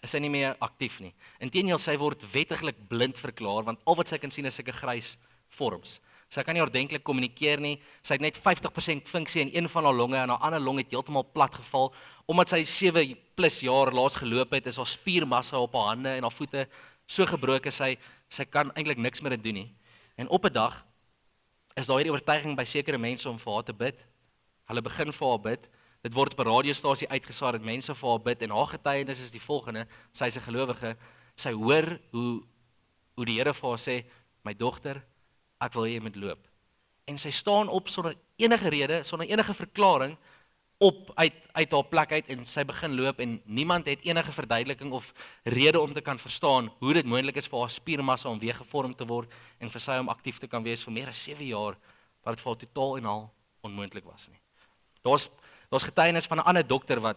Is sy nie meer aktief nie. Inteendeel, sy word wettiglik blind verklaar, want al wat sy kan sien is sulke grys vorms. Sy kan nie ordentlik kommunikeer nie. Sy het net 50% funksie in een van haar longe en haar ander long het heeltemal plat geval. Omdat sy 7+ jaar laas geloop het, is haar spiermassa op haar hande en haar voete so gebroken, sy kan eintlik niks meer doen nie. En op 'n dag is daar hierdie oortuiging by sekere mense om vir haar te bid. Hulle begin vir haar bid. Dit word op 'n radiostasie uitgesaai dat mense vir haar bid en haar getuienis is die volgende. Sy is 'n gelowige. Sy hoor hoe die Here vir haar sê, my dogter, ek wil jy moet loop. En sy staan op sonder enige rede, sonder enige verklaring, op uit haar plek uit en sy begin loop en niemand het enige verduideliking of rede om te kan verstaan hoe dit moontlik is vir haar spiermassa om weer gevorm te word en vir sy om aktief te kan wees vir meer as 7 jaar, wat dit vir haar totaal en al onmoontlik was nie. Daar's getuienis van 'n ander dokter wat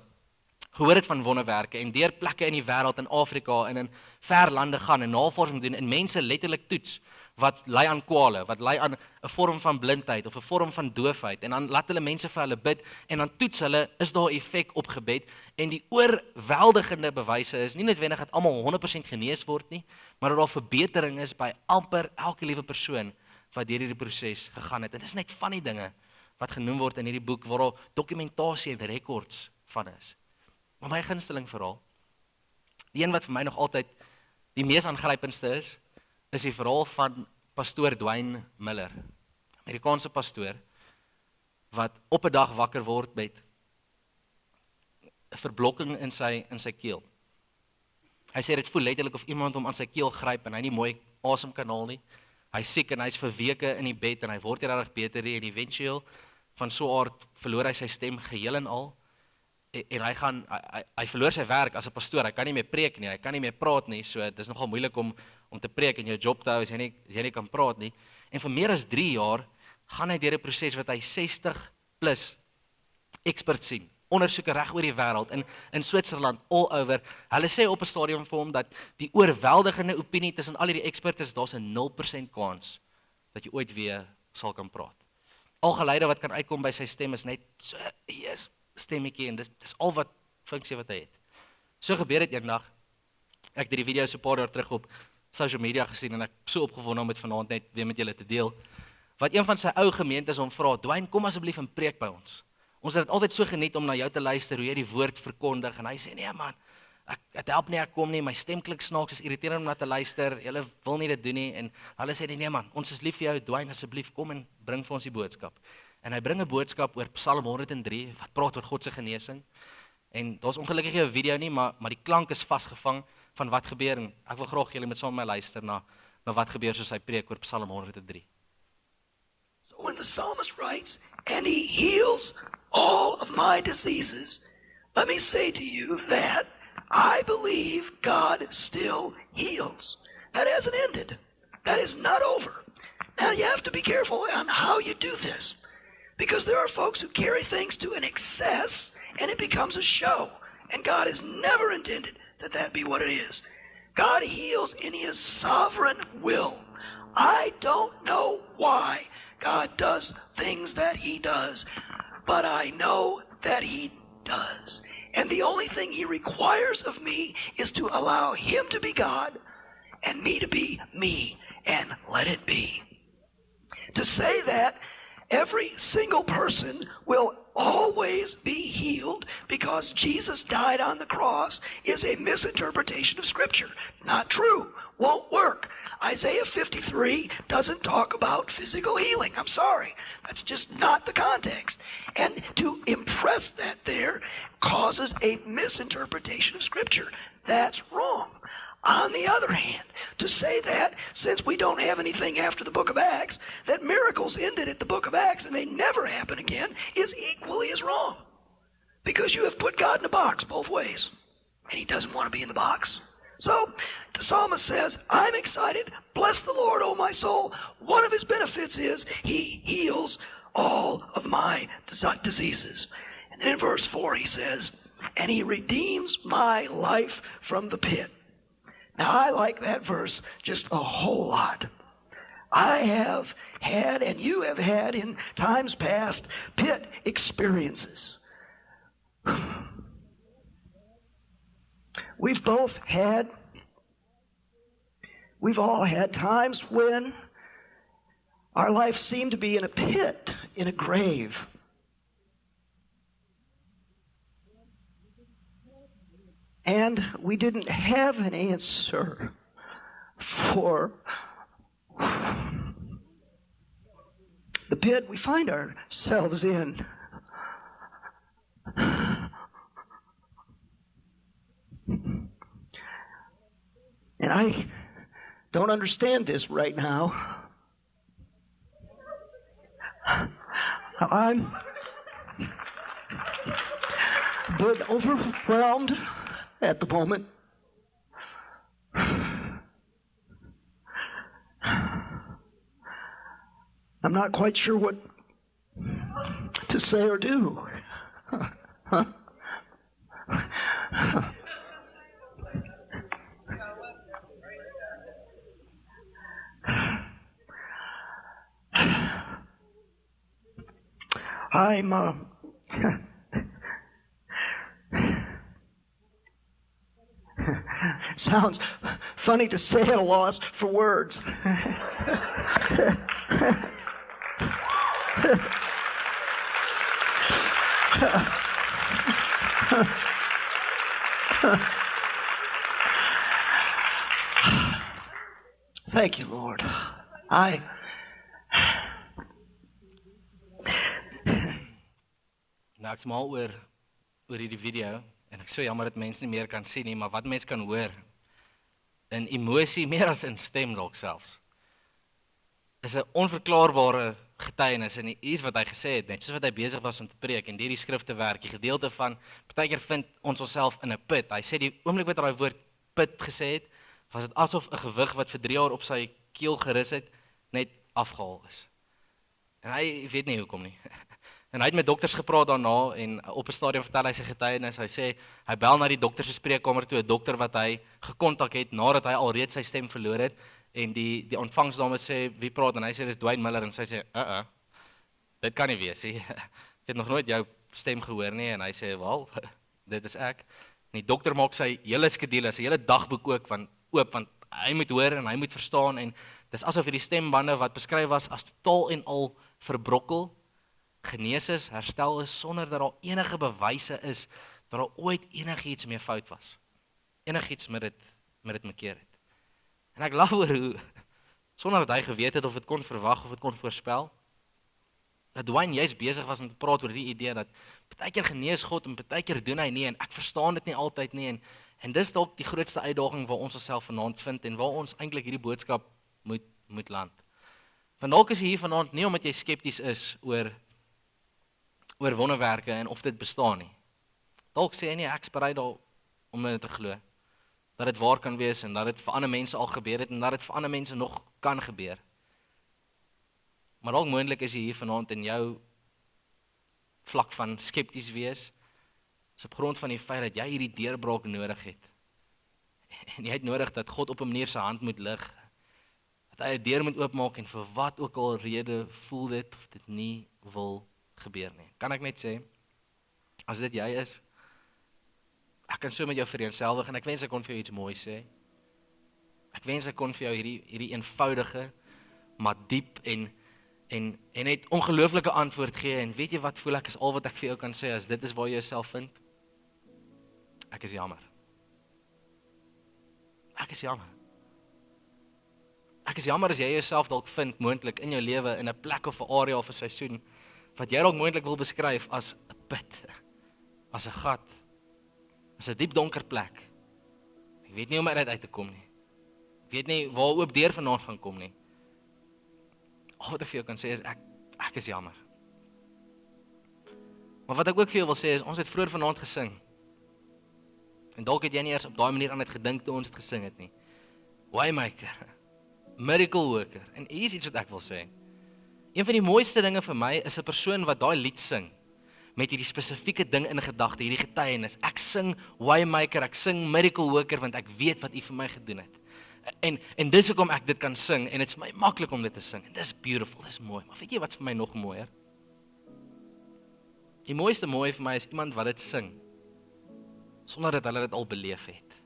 gehoor het van wonderwerke en deur plekke in die wêreld, in Afrika en in ver lande gaan en navorsing doen en mense letterlik toets wat ly aan kwale, wat ly aan 'n vorm van blindheid of 'n vorm van doofheid en dan laat hulle mense vir hulle bid en dan toets hulle, is daar 'n effek op gebed en die oorweldigende bewyse is nie noodwendig dat almal 100% genees word nie, maar dat daar verbetering is by amper elke liewe persoon wat deur hierdie proses gegaan het. En dis net van die dinge wat genoem word in hierdie boek waar daar dokumentasie en rekords van is. Maar my gunsteling verhaal, die een wat vir my nog altyd die mees aangrypendste is die verhaal van pastoor Dwayne Miller, Amerikaanse pastoor, wat op 'n dag wakker word met 'n verblokking in sy keel. Hy sê dit voel letterlik of iemand hom aan sy keel gryp en hy nie mooi asem kan haal nie. Hy's siek en hy's vir weke in die bed en hy word nie regtig beter nie en eventueel van so aard verloor hy sy stem geheel en al. En hy verloor sy werk as 'n pastoor. Hy kan nie meer preek nie, hy kan nie meer praat nie. So dis nogal moeilik om te preek en jou job te hou as jy nie kan praat nie. En vir meer as 3 jaar gaan hy deur 'n proses wat hy 60+ experts sien. Ondersoeke reg oor die wêreld in Switserland all over. Hulle sê op 'n stadium vir hom dat die oorweldigende opinie tussen al hierdie experts is daar's 'n 0% kans dat jy ooit weer sal kan praat. Al geluide wat kan uitkom by sy stem is net so yes, stemmetjie en dis al wat funksie wat hy het. So gebeur dit eendag. Ek het die video so 'n paar jaar terug op social media gesien en ek so opgewonde om dit vanaand net weer met julle te deel. Wat een van sy ou gemeentes hom vra, Dwayne, kom asseblief en preek by ons. Ons het dit altyd so geniet om na jou te luister, hoe jy die woord verkondig en hy sê nee man, het help nie ek kom nie, my stem klink snaaks, is irriterend om na te luister. Julle wil nie dit doen nie en hulle sê nee man, ons is lief vir jou, Dwayne, asseblief kom en bring vir ons die boodskap. En hy bring 'n boodskap oor Psalm 103 wat praat oor God se genesing. En daar's ongelukkig nie 'n video nie, maar die klank is vasgevang van wat gebeur en ek wil graag julle met saam met my luister na wat gebeur soos hy preek oor Psalm 103. So when the psalmist writes, and he heals all of my diseases, let me say to you that I believe God still heals. That hasn't ended. That is not over. Now you have to be careful on how you do this, because there are folks who carry things to an excess and it becomes a show. And God has never intended that be what it is. God heals in His sovereign will. I don't know why God does things that He does, but I know that He does. And the only thing he requires of me is to allow him to be God and me to be me, and let it be. To say that every single person will always be healed because Jesus died on the cross is a misinterpretation of Scripture. Not true. Won't work. Isaiah 53 doesn't talk about physical healing. I'm sorry. That's just not the context. And to impress that there causes a misinterpretation of Scripture. That's wrong. On the other hand, to say that, since we don't have anything after the book of Acts, that miracles ended at the book of Acts and they never happen again is equally as wrong. Because you have put God in a box both ways. And he doesn't want to be in the box. So, the psalmist says, I'm excited. Bless the Lord, O my soul. One of his benefits is he heals all of my diseases. And then in verse 4 he says, and he redeems my life from the pit. Now, I like that verse just a whole lot. I have had, and you have had in times past, pit experiences. We've all had times when our life seemed to be in a pit, in a grave. And we didn't have an answer for the pit we find ourselves in. And I don't understand this right now. I'm a bit overwhelmed at the moment. I'm not quite sure what to say or do. I'm sounds funny to say at a loss for words. Thank you, Lord. Nou, ek's mal oor hierdie video en ek so jammer dat mense nie meer kan sien nie, maar wat mense kan hoor in emosie meer as in stem dalk selfs. Is 'n onverklaarbare getuienis en iets wat hy gesê het net soos wat hy besig was om te preek en hierdie skrifte werk, die gedeelte van partykeer vind ons onsself in 'n put. Hy sê die oomblik wat hy daai woord put gesê het, was dit asof 'n gewig wat vir 3 jaar op sy keel gerus het, net afgehaal is. En hy weet nie hoekom nie. En hy het met dokters gepraat daarna en op 'n stadium vertel hy sy getuienis. Hy sê hy bel na die dokter se spreekkamer toe, 'n dokter wat hy gekontak het nadat hy alreeds sy stem verloor het. En die ontvangsdame sê wie praat en hy sê dis Dwayne Miller en sy sê dit kan nie wees nie. Ek het nog nooit jou stem gehoor nie en hy sê wel dit is ek. En die dokter maak sy hele skedule, sy hele dagboek ook oop want hy moet hoor en hy moet verstaan en dis asof hierdie stembande wat beskryf was as totaal en al verbrokkel, genees is, herstel is sonder dat daar enige bewyse is dat daar ooit enigiets mee fout was. Enigiets met dit mekeer het. En ek lag oor hoe, sonder dat hy geweet het of het kon verwag of het kon voorspel, dat Dwayne juist besig was om te praat oor die idee dat partykeer genees God en partykeer doen hy nie en ek verstaan dit nie altyd nie en dis dalk die grootste uitdaging waar ons onsself vanaand vind en waar ons eintlik hierdie boodskap moet land. Want dalk is jy hier vanaand nie omdat jy skepties is oor wonderwerke en of dit bestaan nie. Dalk sê jy nie ek's bereid om dit te glo. Dat dit waar kan wees en dat dit vir ander mense al gebeur het en dat dit vir ander mense nog kan gebeur. Maar dalk moontlik is jy hier vanaand in jou vlak van skepties wees, is op grond van die feit dat jy hierdie deurbraak nodig het. En jy het nodig dat God op 'n manier sy hand moet lig, dat hy 'n deur moet oopmaak en vir wat ook al rede voel dit of dit nie wil gebeur nie. Kan ek net sê, as dit jy is, Ek kan so met jou vereenselwig en ek wens ek kon vir jou iets mooi sê. Ek wens ek kon vir jou hierdie eenvoudige, maar diep en net ongelooflike antwoord gee en weet jy wat voel ek is al wat ek vir jou kan sê as dit is waar jy jouself vind? Ek is jammer. Ek is jammer. Ek is jammer as jy jouself dalk vind moontlik in jou lewe in 'n plek of 'n area of 'n seisoen wat jy dalk moontlik wil beskryf as 'n put, as 'n gat, as 'n diep donker plek. Ek weet nie hoe om uit te kom nie. Ek weet nie waar oop deur vanaand gaan kom nie. Al wat ek vir jou kan sê is ek is jammer. Maar wat ek ook vir jou wil sê is ons het vroeër vanaand gesing. En dalk het jy nie eers op daai manier aan dit gedink toe ons dit gesing het nie. Waymaker, miracle worker. En hier is iets wat ek wil sê. Een van die mooiste dinge vir my is 'n persoon wat daai lied sing met hierdie spesifieke ding in gedagte, hierdie getuienis. Ek sing Waymaker, ek sing miracle worker want ek weet wat U vir my gedoen het. En dis hoekom ek dit kan sing en dit is vir my maklik om dit te sing. En dis beautiful, dis mooi. Maar weet jy wat's vir my nog mooier? Die mooiste mooi vir my is iemand wat dit sing sonder dat hulle dit al beleef het.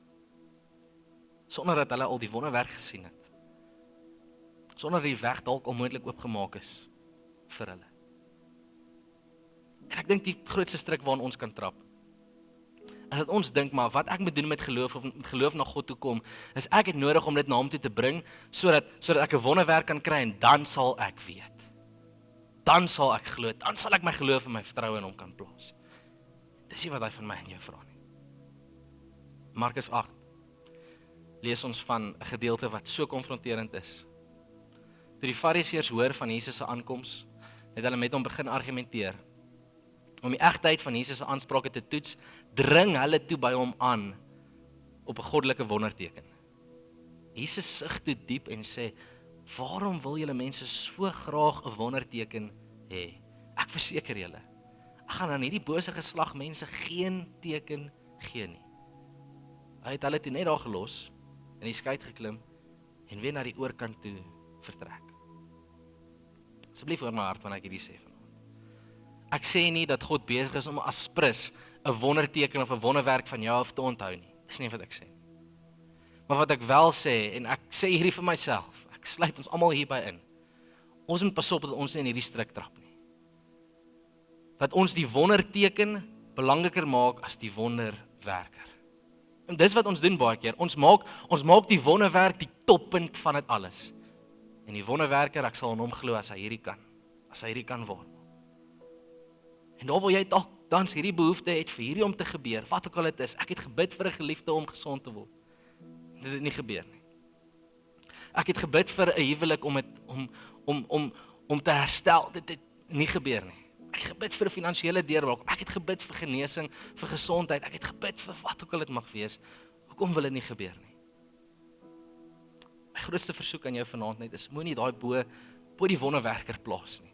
Sonder dat hulle al die wonderwerk gesien het. Sonder dat die weg dalk onmoontlik oopgemaak is vir hulle. En ek dink die grootste struik waarin ons kan trap is dat ons dink maar wat ek moet doen met geloof of met geloof na God toe kom, is ek het nodig om dit na hom toe te bring sodat ek 'n wonderwerk kan kry en dan sal ek weet. Dan sal ek glo, dan sal ek my geloof en my vertroue in hom kan plaas. Dis nie wat hy van my en jou vra nie. Markus 8 lees ons van 'n gedeelte wat so konfronterend is. Toe die Fariseërs hoor van Jesus se aankoms, het hulle met hom begin argumenteer. Om die egtheid van Jesus se aansprake te toets, dring hulle toe by hom aan op 'n goddelike wonderteken. Jesus sug toe diep en sê, waarom wil julle mense so graag 'n wonderteken hê? Ek verseker julle, ek gaan aan hierdie bose geslag mense geen teken gee nie. Hy het hulle toe net daar gelos, in die skei geklim en weer na die oorkant toe vertrek. Asseblief hoor my hart wanneer ek hierdie sê vanaand. Ek sê nie dat God besig is om as prins 'n wonderteken of 'n wonderwerk van jou af te onthou nie. Dis nie wat ek sê. Maar wat ek wel sê, en ek sê hierdie vir myself, ek sluit ons almal hierby in. Ons moet pas op dat ons nie in hierdie struik trap nie. Dat ons die wonderteken belangriker maak as die wonderwerker. En dis wat ons doen baie keer. Ons maak die wonderwerk die toppunt van dit alles. En die wonderwerker, ek sal in hom glo as hy hierdie kan. As hy hierdie kan word. En daar wil jy tans hierdie behoefte het vir hierdie om te gebeur, wat ook al dit is. Ek het gebid vir 'n geliefde om gesond te word. Dit het nie gebeur nie. Ek het gebid vir 'n huwelik om te herstel. Dit het nie gebeur nie. Ek het gebid vir 'n finansiële deurbraak. Ek het gebid vir genesing, vir gesondheid. Ek het gebid vir wat ook al dit mag wees. Hoekom wil dit nie gebeur nie? My grootste versoek aan jou vanaand net is moenie daai bo die wonderwerker plaas nie.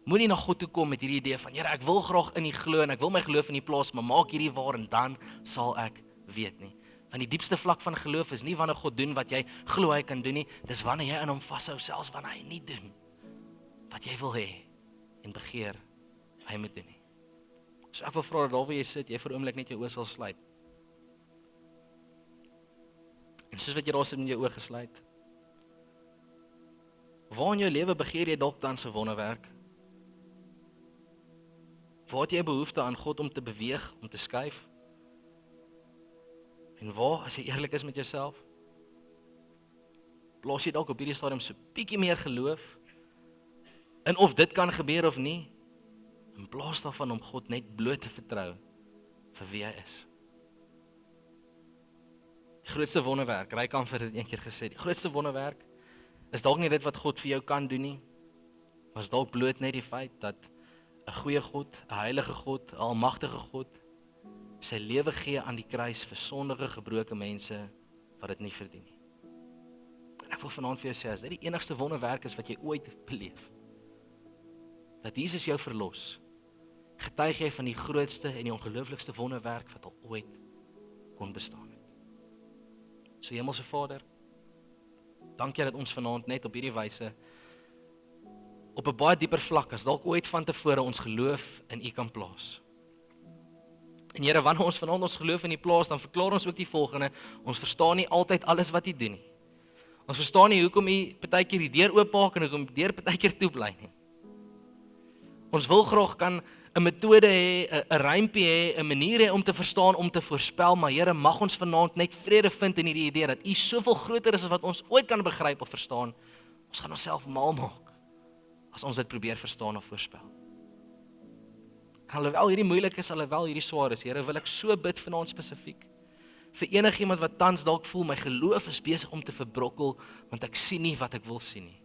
Moenie na God toe kom met hierdie idee van, Here, ek wil graag in U glo en ek wil my geloof in U plaas, maar maak hierdie waar en dan sal ek weet nie. Want die diepste vlak van geloof is nie wanneer God doen wat jy glo hy kan doen nie, dis wanneer jy aan hom vashou selfs wanneer hy nie doen wat jy wil hê en begeer hy moet doen nie. So ek wil vra dat daar waar jy sit, jy vir 'n oomblik net jou oë sal sluit. En soos wat jy daar sit met jou oë gesluit, waar in jou lewe begeer jy dalk dan 'n wonderwerk? Waar het jy behoefte aan God om te beweeg, om te skuif? En waar, as jy eerlik is met jouself, plaas jy dalk op hierdie stadium so bietjie meer geloof in of dit kan gebeur of nie, in plaas daarvan om God net bloot te vertrou vir wie hy is. Die grootste wonderwerk, Ryk het dit een keer gesê, die grootste wonderwerk is dalk nie dit wat God vir jou kan doen nie, maar is dalk bloot net die feit dat 'n goeie God, 'n heilige God, 'n almagtige God sy lewe gee aan die kruis vir sondige, gebroke mense wat dit nie verdien nie. En ek wil vanaand vir jou sê, as dit die enigste wonderwerk is wat jy ooit beleef, dat Jesus jou verlos, getuig jy van die grootste en die ongelooflikste wonderwerk wat al ooit kon bestaan het. So Hemelse Vader, dankie dat ons vanaand net op hierdie wyse op 'n baie dieper vlak as dalk ooit van tevore ons geloof in U kan plaas. En Here, wanneer ons vanaand ons geloof in U plaas, dan verklaar ons ook die volgende: ons verstaan nie altyd alles wat U doen nie. Ons verstaan nie hoekom U partykeer die deur oopmaak en hoekom die deur partykeer toe bly nie. Ons wil graag kan 'n metode hê, 'n rympie hê, 'n manier hê om te verstaan, om te voorspel, maar Here, mag ons vanaand net vrede vind in hierdie idee dat U soveel groter is as wat ons ooit kan begryp of verstaan. Ons gaan onsself mal maak as ons dit probeer verstaan of voorspel. Alhoewel hierdie moeilik is, alhoewel hierdie swaar is, Here, wil ek so bid vanaand spesifiek vir enigiemand wat tans dalk voel my geloof is besig om te verbrokkel want ek sien nie wat ek wil sien nie.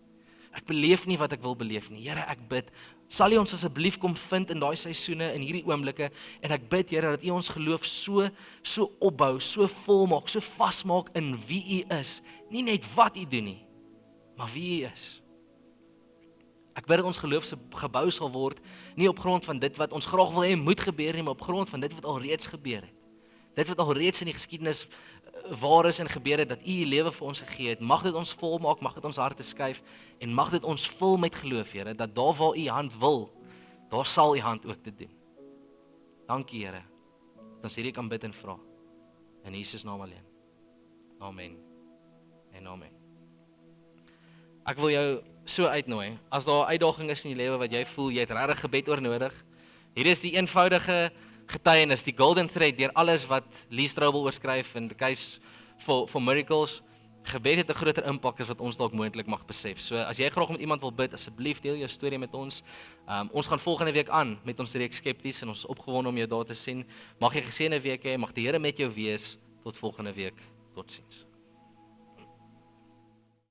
Ek beleef nie wat ek wil beleef nie. Here, ek bid, sal U ons asseblief kom vind in daai seisoene, in hierdie oomblikke, en ek bid, Here, dat U ons geloof so opbou, so volmaak, so vasmaak in wie U is. Nie net wat U doen nie, maar wie U is. Ek bid dat ons geloof se gebou sal word, nie op grond van dit wat ons graag wil hê moet gebeur nie, maar op grond van dit wat al reeds gebeur het. Dit wat al reeds in die geskiedenis waar is en gebeur het, dat U U lewe vir ons gegee het. Mag dit ons volmaak, mag dit ons harte skuif en mag dit ons vul met geloof, Here, dat daar waar U hand wil, daar sal U hand ook dit doen. Dankie, Here, dat ons hierdie kan bid en vra. In Jesus naam alleen. Amen. En amen. Ek wil jou so uitnooi, as daar 'n uitdaging is in jou lewe wat jy voel, jy het regtig gebed oor nodig. Hier is die eenvoudige getuienis, die golden thread deur alles wat Lee Strobel oorskryf in The Case for Miracles. Gebed het 'n groter impak as wat ons dalk moontlik mag besef. So as jy graag met iemand wil bid, asseblief deel jou storie met ons. Ons gaan volgende week aan met ons reeks skepties en ons is opgewonde om jou daar te sien. Mag jy 'n geseënde week hê, mag die Here met jou wees. Tot volgende week. Totsiens.